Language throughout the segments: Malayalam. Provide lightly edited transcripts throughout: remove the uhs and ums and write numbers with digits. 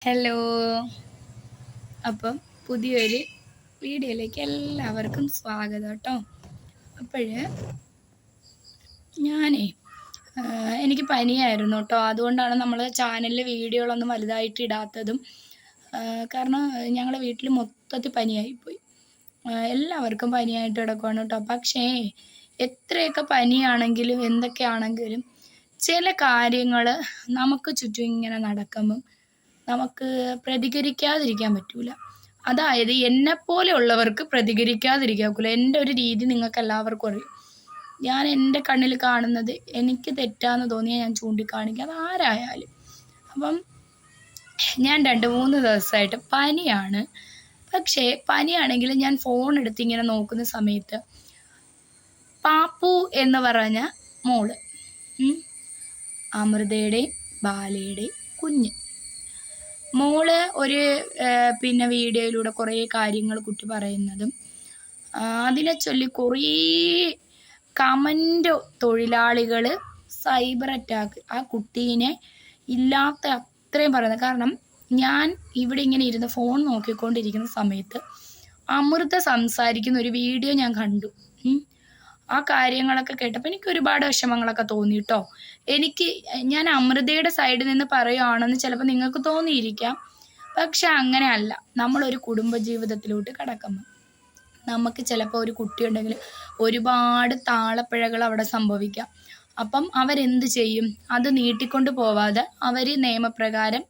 ഹലോ. അപ്പം പുതിയൊരു വീഡിയോയിലേക്ക് എല്ലാവർക്കും സ്വാഗതം കേട്ടോ. അപ്പോഴ് ഞാനേ എനിക്ക് പനിയായിരുന്നു കേട്ടോ. അതുകൊണ്ടാണ് നമ്മൾ ചാനലിൽ വീഡിയോകളൊന്നും വലുതായിട്ട് ഇടാത്തതും. കാരണം ഞങ്ങളുടെ വീട്ടിൽ മൊത്തത്തിൽ പനിയായിപ്പോയി. എല്ലാവർക്കും പനിയായിട്ട് കിടക്കുകയാണ് കേട്ടോ. പക്ഷേ എത്രയൊക്കെ പനിയാണെങ്കിലും എന്തൊക്കെയാണെങ്കിലും ചില കാര്യങ്ങൾ നമുക്ക് ചുറ്റും ഇങ്ങനെ നടക്കുമ്പം നമുക്ക് പ്രതികരിക്കാതിരിക്കാൻ പറ്റൂല. അതായത് എന്നെപ്പോലെയുള്ളവർക്ക് പ്രതികരിക്കാതിരിക്കാൻ ഒക്കില്ല. എൻ്റെ ഒരു രീതി നിങ്ങൾക്ക് എല്ലാവർക്കും അറിയും. ഞാൻ എൻ്റെ കണ്ണിൽ കാണുന്നത് എനിക്ക് തെറ്റാന്ന് തോന്നിയാൽ ഞാൻ ചൂണ്ടിക്കാണിക്കുക, അത് ആരായാലും. അപ്പം ഞാൻ 2-3 ദിവസമായിട്ട് പനിയാണ്. പക്ഷേ പനിയാണെങ്കിൽ ഞാൻ ഫോൺ എടുത്ത് ഇങ്ങനെ നോക്കുന്ന സമയത്ത് പാപ്പു എന്ന് പറഞ്ഞ മോള്, അമൃതയുടെയും ബാലയുടെയും കുഞ്ഞ് മോള് ഒരു വീഡിയോയിലൂടെ കുറേ കാര്യങ്ങൾ കുട്ടി പറയുന്നതും അതിനെ ചൊല്ലി കുറേ കമൻ്റ് തൊഴിലാളികൾ സൈബർ അറ്റാക്ക് ആ കുട്ടീനെ ഇല്ലാത്ത അത്രയും പറയുന്നത്. കാരണം ഞാൻ ഇവിടെ ഇങ്ങനെ ഇരുന്ന് ഫോൺ നോക്കിക്കൊണ്ടിരിക്കുന്ന സമയത്ത് അമൃത സംസാരിക്കുന്ന ഒരു വീഡിയോ ഞാൻ കണ്ടു. ആ കാര്യങ്ങളൊക്കെ കേട്ടപ്പോൾ എനിക്ക് ഒരുപാട് വിഷമങ്ങളൊക്കെ തോന്നി കേട്ടോ. ഞാൻ അമൃതയുടെ സൈഡിൽ നിന്ന് പറയുകയാണെന്ന് ചിലപ്പോൾ നിങ്ങൾക്ക് തോന്നിയിരിക്കാം. പക്ഷെ അങ്ങനെയല്ല. നമ്മളൊരു കുടുംബജീവിതത്തിലോട്ട് കടക്കുമ്പോൾ നമുക്ക് ചിലപ്പോൾ ഒരു കുട്ടിയുണ്ടെങ്കിൽ ഒരുപാട് താളപ്പിഴകൾ അവിടെ സംഭവിക്കാം. അപ്പം അവരെന്ത് ചെയ്യും? അത് നീട്ടിക്കൊണ്ട് പോവാതെ അവർ നിയമപ്രകാരം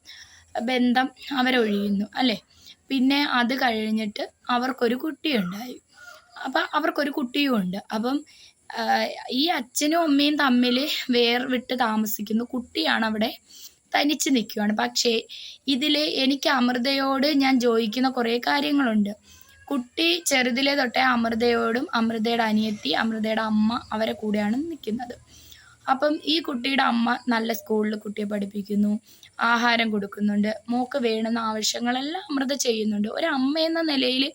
ബന്ധം അവരൊഴിയുന്നു അല്ലേ. പിന്നെ അത് കഴിഞ്ഞിട്ട് അവർക്കൊരു കുട്ടിയുണ്ടായി. അപ്പം അവർക്കൊരു കുട്ടിയും ഉണ്ട്. അപ്പം ഈ അച്ഛനും അമ്മയും തമ്മിൽ വേർവിട്ട് താമസിക്കുന്നു. കുട്ടിയാണ് അവിടെ തനിച്ച് നിൽക്കുകയാണ്. പക്ഷേ ഇതിൽ എനിക്ക് അമൃതയോട് ഞാൻ ചോദിക്കുന്ന കുറേ കാര്യങ്ങളുണ്ട്. കുട്ടി ചെറുതിലെ തൊട്ടേ അമൃതയോടും അമൃതയുടെ അനിയത്തി അമൃതയുടെ അമ്മ അവരെ കൂടെയാണ് നിൽക്കുന്നത്. അപ്പം ഈ കുട്ടിയുടെ അമ്മ നല്ല സ്കൂളിൽ കുട്ടിയെ പഠിപ്പിക്കുന്നു, ആഹാരം കൊടുക്കുന്നുണ്ട്, മോക്ക് വേണ്ടുന്ന ആവശ്യങ്ങളെല്ലാം അമൃത ചെയ്യുന്നുണ്ട്. ഒരു അമ്മ എന്ന നിലയിൽ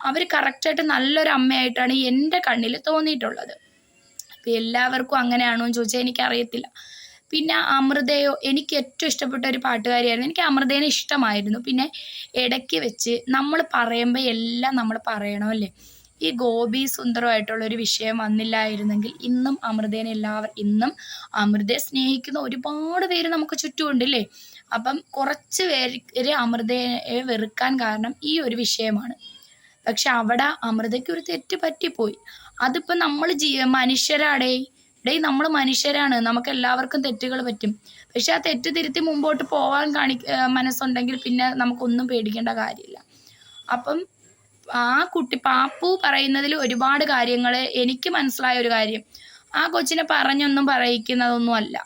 അവർ കറക്റ്റായിട്ട് നല്ലൊരു അമ്മയായിട്ടാണ് എൻ്റെ കണ്ണിൽ തോന്നിയിട്ടുള്ളത്. അപ്പം എല്ലാവർക്കും അങ്ങനെയാണോ എന്ന് ചോദിച്ചാൽ എനിക്കറിയത്തില്ല. പിന്നെ അമൃതയോ, എനിക്ക് ഏറ്റവും ഇഷ്ടപ്പെട്ട ഒരു പാട്ടുകാരിയായിരുന്നു. എനിക്ക് അമൃതേനെ ഇഷ്ടമായിരുന്നു. പിന്നെ ഇടയ്ക്ക് വെച്ച് നമ്മൾ പറയുമ്പോൾ എല്ലാം നമ്മൾ പറയണമല്ലേ. ഈ ഗോപി സുന്ദരമായിട്ടുള്ളൊരു വിഷയം വന്നില്ലായിരുന്നെങ്കിൽ ഇന്നും അമൃതയെ സ്നേഹിക്കുന്ന ഒരുപാട് പേര് നമുക്ക് ചുറ്റുമുണ്ടല്ലേ. അപ്പം കുറച്ച് പേര് അമൃതയെ വെറുക്കാൻ കാരണം ഈ ഒരു വിഷയമാണ്. പക്ഷെ അവിടെ അമൃതയ്ക്ക് ഒരു തെറ്റ് പറ്റിപ്പോയി. അതിപ്പോൾ നമ്മൾ നമ്മൾ മനുഷ്യരാണ്, നമുക്ക് എല്ലാവർക്കും തെറ്റുകൾ പറ്റും. പക്ഷെ ആ തെറ്റ് തിരുത്തി മുമ്പോട്ട് പോകാൻ മനസ്സുണ്ടെങ്കിൽ പിന്നെ നമുക്കൊന്നും പേടിക്കേണ്ട കാര്യമില്ല. അപ്പം ആ കുട്ടി പാപ്പു പറയുന്നതിൽ ഒരുപാട് കാര്യങ്ങൾ എനിക്ക് മനസ്സിലായ ഒരു കാര്യം, ആ കൊച്ചിനെ പറഞ്ഞൊന്നും പറയിക്കുന്നതൊന്നും അല്ല.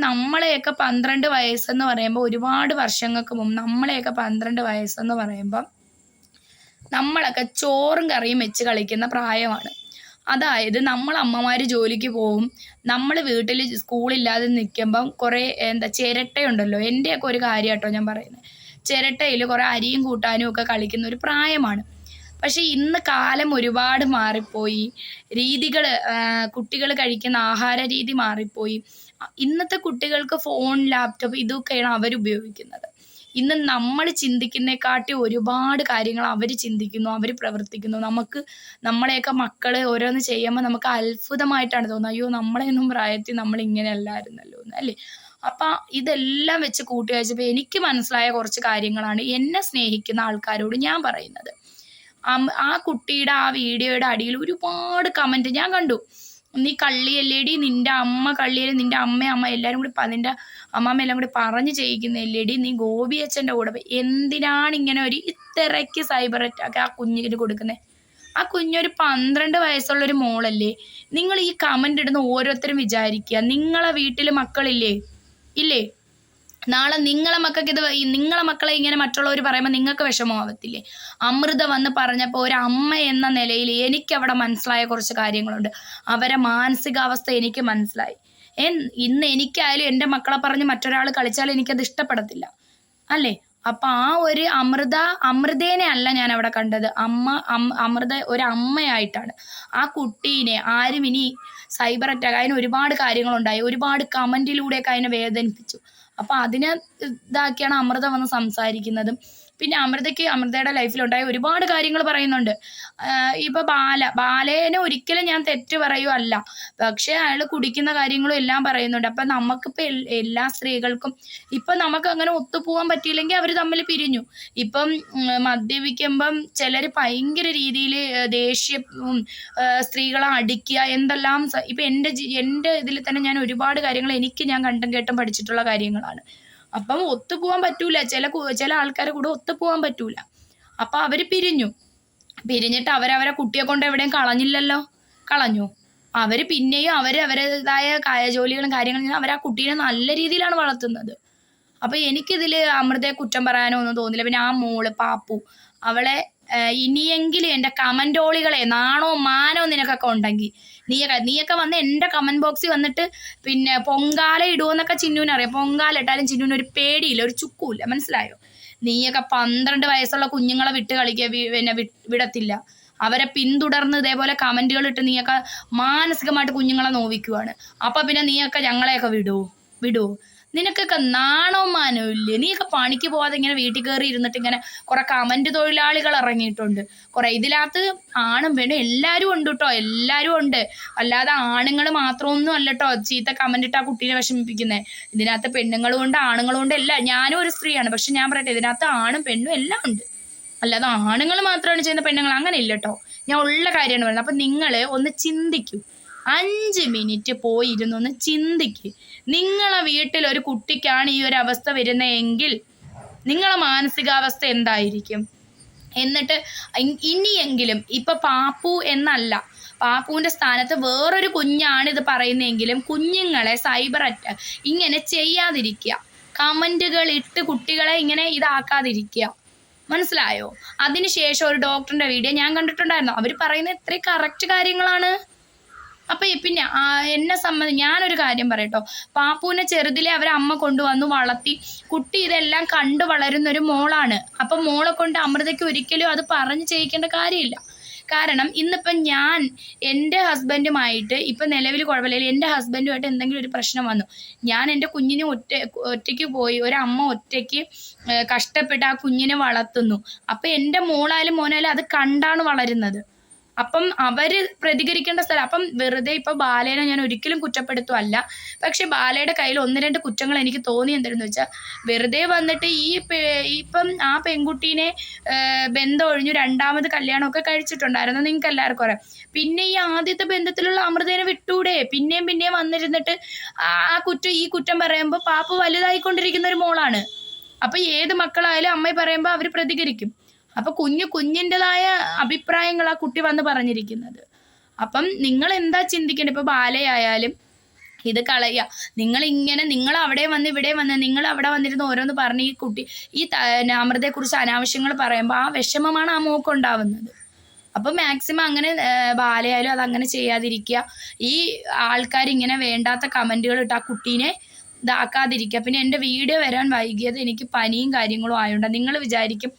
നമ്മളെയൊക്കെ 12 വയസ്സെന്ന് പറയുമ്പോൾ ഒരുപാട് വർഷങ്ങൾക്ക് മുമ്പ് നമ്മളെയൊക്കെ 12 വയസ്സെന്ന് പറയുമ്പം നമ്മളൊക്കെ ചോറും കറിയും വെച്ച് കളിക്കുന്ന പ്രായമാണ്. അതായത് നമ്മൾ അമ്മമാർ ജോലിക്ക് പോവും, നമ്മൾ വീട്ടിൽ സ്കൂളില്ലാതെ നിൽക്കുമ്പം കുറേ ചിരട്ടയുണ്ടല്ലോ. എൻ്റെയൊക്കെ ഒരു കാര്യം കേട്ടോ ഞാൻ പറയുന്നത്. ചിരട്ടയിൽ കുറേ അരിയും കൂട്ടാനും ഒക്കെ കളിക്കുന്ന ഒരു പ്രായമാണ്. പക്ഷേ ഇന്ന് കാലം ഒരുപാട് മാറിപ്പോയി. കുട്ടികൾ കഴിക്കുന്ന ആഹാര രീതി മാറിപ്പോയി. ഇന്നത്തെ കുട്ടികൾക്ക് ഫോൺ, ലാപ്ടോപ്പ് ഇതൊക്കെയാണ് അവരുപയോഗിക്കുന്നത്. ഇന്ന് നമ്മൾ ചിന്തിക്കുന്നതിനെക്കാട്ടി ഒരുപാട് കാര്യങ്ങൾ അവർ ചിന്തിക്കുന്നു, അവർ പ്രവർത്തിക്കുന്നു. നമ്മളെയൊക്കെ മക്കൾ ഓരോന്ന് ചെയ്യുമ്പോൾ നമുക്ക് അത്ഭുതമായിട്ടാണ് തോന്നുന്നത്. അയ്യോ, നമ്മളെയൊന്നും പ്രായത്തിൽ നമ്മളിങ്ങനെ അല്ലായിരുന്നല്ലോ എന്ന് അല്ലേ. അപ്പം ഇതെല്ലാം വെച്ച് കൂട്ടി വെച്ചപ്പോൾ എനിക്ക് മനസ്സിലായ കുറച്ച് കാര്യങ്ങളാണ് എന്നെ സ്നേഹിക്കുന്ന ആൾക്കാരോട് ഞാൻ പറയുന്നത്. ആ കുട്ടിയുടെ ആ വീഡിയോയുടെ അടിയിൽ ഒരുപാട് കമൻറ്റ് ഞാൻ കണ്ടു. നീ കള്ളിയല്ലേടി, നിൻ്റെ അമ്മ കള്ളിയല്ലേ, നിൻ്റെ അമ്മ എല്ലാവരും കൂടി നിൻ്റെ അമ്മമ്മ എല്ലാം കൂടി പറഞ്ഞ് ചെയ്യിക്കുന്നില്ലേടി, നീ ഗോപി അച്ഛൻ്റെ കൂടെ എന്തിനാണ് ഇങ്ങനെ ഒരു ഇത്രയ്ക്ക് സൈബർ അറ്റാക്ക് ആ കുഞ്ഞിന് കൊടുക്കുന്നത്? ആ കുഞ്ഞൊരു 12 വയസ്സുള്ളൊരു മോളല്ലേ. നിങ്ങൾ ഈ കമൻ്റ് ഇടുന്ന ഓരോരുത്തരും വിചാരിക്കുക, നിങ്ങളെ വീട്ടിൽ മക്കളില്ലേ? ഇല്ലേ? നാളെ നിങ്ങളെ മക്കളെ ഇങ്ങനെ മറ്റുള്ളവർ പറയുമ്പോൾ നിങ്ങൾക്ക് വിഷമമാവത്തില്ലേ? അമൃത വന്ന് പറഞ്ഞപ്പോൾ ഒരു അമ്മ എന്ന നിലയിൽ എനിക്കവിടെ മനസ്സിലായ കുറച്ച് കാര്യങ്ങളുണ്ട്. അവരെ മാനസികാവസ്ഥ എനിക്ക് മനസ്സിലായി. ഇന്ന് എനിക്കായാലും എൻ്റെ മക്കളെ പറഞ്ഞ് മറ്റൊരാൾ കളിച്ചാൽ എനിക്കത് ഇഷ്ടപ്പെടത്തില്ല അല്ലേ. അപ്പം ആ ഒരു അമൃതേനെ അല്ല ഞാൻ അവിടെ കണ്ടത്. അമൃത ഒരു അമ്മയായിട്ടാണ്. ആ കുട്ടീനെ ആരും ഇനി സൈബർ അറ്റാക്ക്, അതിന് ഒരുപാട് കാര്യങ്ങളുണ്ടായി, ഒരുപാട് കമൻറ്റിലൂടെയൊക്കെ അതിനെ വേദനിപ്പിച്ചു. അപ്പം അതിനെ ഇതാക്കിയാണ് അമൃത വന്ന് സംസാരിക്കുന്നതും. പിന്നെ അമൃതയുടെ ലൈഫിലുണ്ടായ ഒരുപാട് കാര്യങ്ങൾ പറയുന്നുണ്ട്. ഇപ്പം ബാലേനെ ഒരിക്കലും ഞാൻ തെറ്റ് പറയുമല്ല, പക്ഷേ അയാൾ കുടിക്കുന്ന കാര്യങ്ങളും എല്ലാം പറയുന്നുണ്ട്. അപ്പം നമുക്കിപ്പോൾ എല്ലാ സ്ത്രീകൾക്കും ഇപ്പം നമുക്ക് അങ്ങനെ ഒത്തുപോകാൻ പറ്റിയില്ലെങ്കിൽ അവർ തമ്മിൽ പിരിഞ്ഞു. ഇപ്പം മദ്യപിക്കുമ്പം ചിലർ ഭയങ്കര രീതിയിൽ ദേഷ്യവും സ്ത്രീകളെ അടിക്കുക എന്തെല്ലാം. ഇപ്പം എൻ്റെ ഇതിൽ തന്നെ ഞാൻ ഒരുപാട് കാര്യങ്ങൾ ഞാൻ കണ്ടും കേട്ടും പഠിച്ചിട്ടുള്ള കാര്യങ്ങളാണ്. അപ്പം ഒത്തുപോകാൻ പറ്റൂല, ചില ആൾക്കാരെ കൂടെ ഒത്തുപോകാൻ പറ്റൂല. അപ്പം അവർ പിരിഞ്ഞിട്ട് അവരവരെ കുട്ടിയെ കൊണ്ട് എവിടെയും കളഞ്ഞു. അവർ പിന്നെയും അവരുടേതായ ജോലികളും കാര്യങ്ങളും അവർ ആ കുട്ടീനെ നല്ല രീതിയിലാണ് വളർത്തുന്നത്. അപ്പം എനിക്കിതിൽ അമൃതയെ കുറ്റം പറയാനോ ഒന്നും തോന്നില്ല. പിന്നെ ആ മോള് പാപ്പു, അവളെ ഇനിയെങ്കിലും എൻ്റെ കമൻറ്റോളികളെ നാണോ മാനോ നിനക്കൊക്കെ ഉണ്ടെങ്കിൽ നീയൊക്കെ വന്ന് എൻ്റെ കമൻറ്റ് ബോക്സിൽ വന്നിട്ട് പിന്നെ പൊങ്കാല ഇടുമെന്നൊക്കെ ചിന്നുവിനറിയാം. പൊങ്കാല ഇട്ടാലും ചിന്നുവിന് ഒരു പേടിയില്ല, ഒരു ചുക്കുമില്ല, മനസ്സിലായോ? നീയൊക്കെ 12 വയസ്സുള്ള കുഞ്ഞുങ്ങളെ വിടത്തില്ല. അവരെ പിന്തുടർന്ന് ഇതേപോലെ കമൻറ്റുകൾ ഇട്ട് നീയൊക്കെ മാനസികമായിട്ട് കുഞ്ഞുങ്ങളെ നോവിക്കുവാണ്. അപ്പം പിന്നെ നീയൊക്കെ ഞങ്ങളെയൊക്കെ വിടുവോ? നിനക്കൊക്കെ നാണോ മാനോ ഇല്ലേ? നീയൊക്കെ പണിക്ക് പോവാതെ ഇങ്ങനെ വീട്ടിൽ കയറി ഇരുന്നിട്ട് ഇങ്ങനെ കുറെ കമൻറ്റ് തൊഴിലാളികൾ ഇറങ്ങിയിട്ടുണ്ട്. കുറെ ഇതിനകത്ത് ആണും പെണ്ണും എല്ലാവരും ഉണ്ട് കേട്ടോ, എല്ലാവരും ഉണ്ട്. അല്ലാതെ ആണുങ്ങൾ മാത്രമൊന്നും അല്ല കേട്ടോ ചീത്ത കമൻറ്റ് ഇട്ട് ആ കുട്ടീനെ വിഷമിപ്പിക്കുന്നത്. ഇതിനകത്ത് പെണ്ണുങ്ങളും ഉണ്ട് ആണുങ്ങളും ഉണ്ട് എല്ലാം. ഞാനും ഒരു സ്ത്രീയാണ്, പക്ഷെ ഞാൻ പറയട്ടെ, ഇതിനകത്ത് ആണും പെണ്ണും എല്ലാം ഉണ്ട്. അല്ലാതെ ആണുങ്ങൾ മാത്രമാണ് ചെയ്യുന്ന പെണ്ണുങ്ങൾ അങ്ങനെ ഇല്ല കേട്ടോ. ഞാൻ ഉള്ള കാര്യമാണ് പറയുന്നത്. അപ്പം നിങ്ങൾ ഒന്ന് ചിന്തിക്കൂ, 5 മിനിറ്റ് പോയിരുന്നൊന്ന് ചിന്തിക്ക്. നിങ്ങളെ വീട്ടിൽ ഒരു കുട്ടിക്കാണ് ഈ ഒരു അവസ്ഥ വരുന്നതെങ്കിൽ നിങ്ങളെ മാനസികാവസ്ഥ എന്തായിരിക്കും? എന്നിട്ട് ഇനിയെങ്കിലും ഇപ്പം പാപ്പു എന്നല്ല, പാപ്പുവിൻ്റെ സ്ഥാനത്ത് വേറൊരു കുഞ്ഞാണ് ഇത് പറയുന്നതെങ്കിലും കുഞ്ഞുങ്ങളെ സൈബർ ഇങ്ങനെ ചെയ്യാതിരിക്കുക. കമൻറ്റുകൾ ഇട്ട് കുട്ടികളെ ഇങ്ങനെ ഇതാക്കാതിരിക്കുക, മനസ്സിലായോ? അതിനുശേഷം ഒരു ഡോക്ടറിൻ്റെ വീഡിയോ ഞാൻ കണ്ടിട്ടുണ്ടായിരുന്നു. അവർ പറയുന്നത് എത്രയും കറക്റ്റ് കാര്യങ്ങളാണ്. അപ്പം പിന്നെ എന്നെ സംബന്ധിച്ച് ഞാനൊരു കാര്യം പറയട്ടോ, പാപ്പുവിനെ ചെറുതിലെ അമ്മ കൊണ്ടുവന്ന് വളർത്തി. കുട്ടി ഇതെല്ലാം കണ്ടു വളരുന്നൊരു മോളാണ്. അപ്പം മോളെ കൊണ്ട് അമൃതയ്ക്ക് ഒരിക്കലും അത് പറഞ്ഞ് ചെയ്യിക്കേണ്ട കാര്യമില്ല. കാരണം ഇന്നിപ്പം ഞാൻ എൻ്റെ ഹസ്ബൻഡുമായിട്ട് ഇപ്പം നിലവിൽ കുഴപ്പമില്ല, എൻ്റെ ഹസ്ബൻഡുമായിട്ട് എന്തെങ്കിലും ഒരു പ്രശ്നം വന്നു, ഞാൻ എൻ്റെ കുഞ്ഞിനെ ഒറ്റയ്ക്ക് പോയി ഒരമ്മ ഒറ്റയ്ക്ക് കഷ്ടപ്പെട്ട് ആ കുഞ്ഞിനെ വളർത്തുന്നു. അപ്പം എൻ്റെ മോളായാലും മോനായാലും അത് കണ്ടാണ് വളരുന്നത്. അപ്പം അവർ പ്രതികരിക്കേണ്ട സ്ഥലം. അപ്പം വെറുതെ ഇപ്പം ബാലേനെ ഞാൻ ഒരിക്കലും കുറ്റപ്പെടുത്തുമല്ല, പക്ഷെ ബാലയുടെ കയ്യിൽ 1-2 കുറ്റങ്ങൾ എനിക്ക് തോന്നി. എന്താണെന്ന് വെച്ചാൽ വെറുതെ വന്നിട്ട് ഇപ്പം ആ പെൺകുട്ടീനെ ബന്ധം ഒഴിഞ്ഞു 2ാമത് കല്യാണമൊക്കെ കഴിച്ചിട്ടുണ്ടായിരുന്നു, നിങ്ങൾക്ക് എല്ലാവർക്കും അറിയാം. പിന്നെ ഈ ആദ്യത്തെ ബന്ധത്തിലുള്ള അമൃതേനെ വിട്ടൂടെ? പിന്നെയും വന്നിരുന്നിട്ട് ഈ കുറ്റം പറയുമ്പോൾ പാപ്പ വലുതായിക്കൊണ്ടിരിക്കുന്ന ഒരു മോളാണ്. അപ്പം ഏത് മക്കളായാലും അമ്മ പറയുമ്പോൾ അവർ പ്രതികരിക്കും. അപ്പം കുഞ്ഞിൻ്റെതായ അഭിപ്രായങ്ങൾ ആ കുട്ടി വന്ന് പറഞ്ഞിരിക്കുന്നത്. അപ്പം നിങ്ങൾ എന്താ ചിന്തിക്കേണ്ടത്? ഇപ്പോൾ ബാലയായാലും ഇത് കളയുക. നിങ്ങൾ അവിടെ വന്ന് ഇവിടെ വന്ന് നിങ്ങൾ അവിടെ വന്നിരുന്ന് ഓരോന്ന് പറഞ്ഞ് ഈ കുട്ടി അമൃതയെക്കുറിച്ച് അനാവശ്യങ്ങൾ പറയുമ്പോൾ ആ വിഷമമാണ് ആ മോക്കുണ്ടാവുന്നത്. അപ്പം മാക്സിമം അങ്ങനെ ബാലയായാലും അതങ്ങനെ ചെയ്യാതിരിക്കുക. ഈ ആൾക്കാരിങ്ങനെ വേണ്ടാത്ത കമൻറ്റുകൾ ഇട്ട് ആ കുട്ടീനെ ഇതാക്കാതിരിക്കുക. പിന്നെ എൻ്റെ വീഡിയോ വരാൻ വൈകിയത് എനിക്ക് പനിയും കാര്യങ്ങളും ആയതുകൊണ്ട്. നിങ്ങൾ വിചാരിക്കും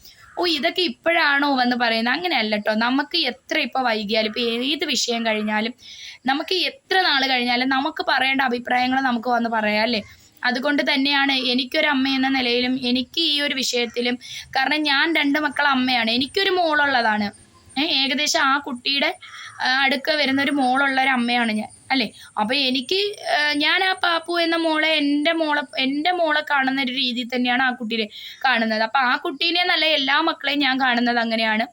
ഇതൊക്കെ ഇപ്പോഴാണോ വന്ന് പറയുന്നത്? അങ്ങനെയല്ല കേട്ടോ. നമുക്ക് എത്ര ഇപ്പോൾ വൈകിയാലും ഇപ്പോൾ ഏത് വിഷയം കഴിഞ്ഞാലും നമുക്ക് എത്ര നാൾ കഴിഞ്ഞാലും നമുക്ക് പറയേണ്ട അഭിപ്രായങ്ങൾ നമുക്ക് വന്ന് പറയാം അല്ലേ? അതുകൊണ്ട് തന്നെയാണ് എനിക്കൊരു അമ്മ എന്ന നിലയിലും എനിക്ക് ഈ ഒരു വിഷയത്തിലും, കാരണം ഞാൻ 2 മക്കളെ അമ്മയാണ്, എനിക്കൊരു മോളുള്ളതാണ്. ഏകദേശം ആ കുട്ടിയുടെ അടുക്ക വരുന്നൊരു മോളുള്ളൊരു അമ്മയാണ് ഞാൻ അല്ലേ? അപ്പോൾ ഞാൻ ആ പാപ്പു എന്ന മോളെ എൻ്റെ മോളെ കാണുന്ന ഒരു രീതിയിൽ തന്നെയാണ് ആ കുട്ടീനെ കാണുന്നത്. അപ്പോൾ ആ കുട്ടീനെ നല്ല എല്ലാ മക്കളെയും ഞാൻ കാണുന്നത് അങ്ങനെയാണ്.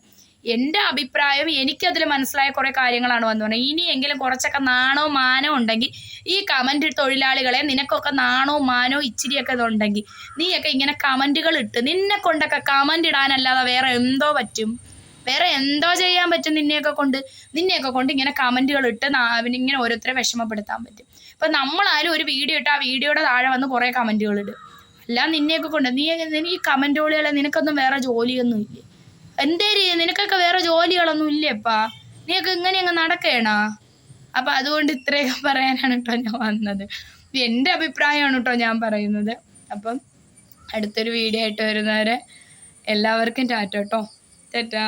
എൻ്റെ അഭിപ്രായം എനിക്കതിൽ മനസ്സിലായ കുറേ കാര്യങ്ങളാണ് വന്നു പറഞ്ഞത്. ഇനിയെങ്കിലും കുറച്ചൊക്കെ നാണോ മാനോ ഉണ്ടെങ്കിൽ ഈ കമൻറ്റ് തൊഴിലാളികളെ, നിനക്കൊക്കെ നാണോ മാനോ ഇച്ചിരിയൊക്കെ ഇതുണ്ടെങ്കിൽ നീയൊക്കെ ഇങ്ങനെ കമൻറ്റുകൾ ഇട്ട് നിന്നെ കൊണ്ടൊക്കെ കമൻറ്റ് ഇടാനല്ലാതെ വേറെ എന്തോ പറ്റും? വേറെ എന്തോ ചെയ്യാൻ പറ്റും നിന്നെയൊക്കെ കൊണ്ട് ഇങ്ങനെ കമൻറ്റുകൾ ഇട്ട് ഇങ്ങനെ ഓരോരുത്തരെ വിഷമപ്പെടുത്താൻ പറ്റും. ഇപ്പം നമ്മളായാലും ഒരു വീഡിയോ ഇട്ട് ആ വീഡിയോയുടെ താഴെ വന്ന് കുറേ കമൻറ്റുകൾ ഇടും. അല്ല നിന്നെയൊക്കെ കൊണ്ട് ഈ കമൻറ്റുകളെ നിനക്കൊന്നും വേറെ ജോലിയൊന്നും ഇല്ലേ? നിനക്കൊക്കെ വേറെ ജോലികളൊന്നും ഇല്ലേപ്പാ? നീയൊക്കെ ഇങ്ങനെ അങ്ങ് നടക്കേണാ? അപ്പം അതുകൊണ്ട് ഇത്രയൊക്കെ പറയാനാണ് കേട്ടോ ഞാൻ വന്നത്. എൻ്റെ അഭിപ്രായമാണ് കേട്ടോ ഞാൻ പറയുന്നത്. അപ്പം അടുത്തൊരു വീഡിയോ ആയിട്ട് വരുന്നവരെ എല്ലാവർക്കും ടാറ്റ കേട്ടോ. ടാറ്റാ.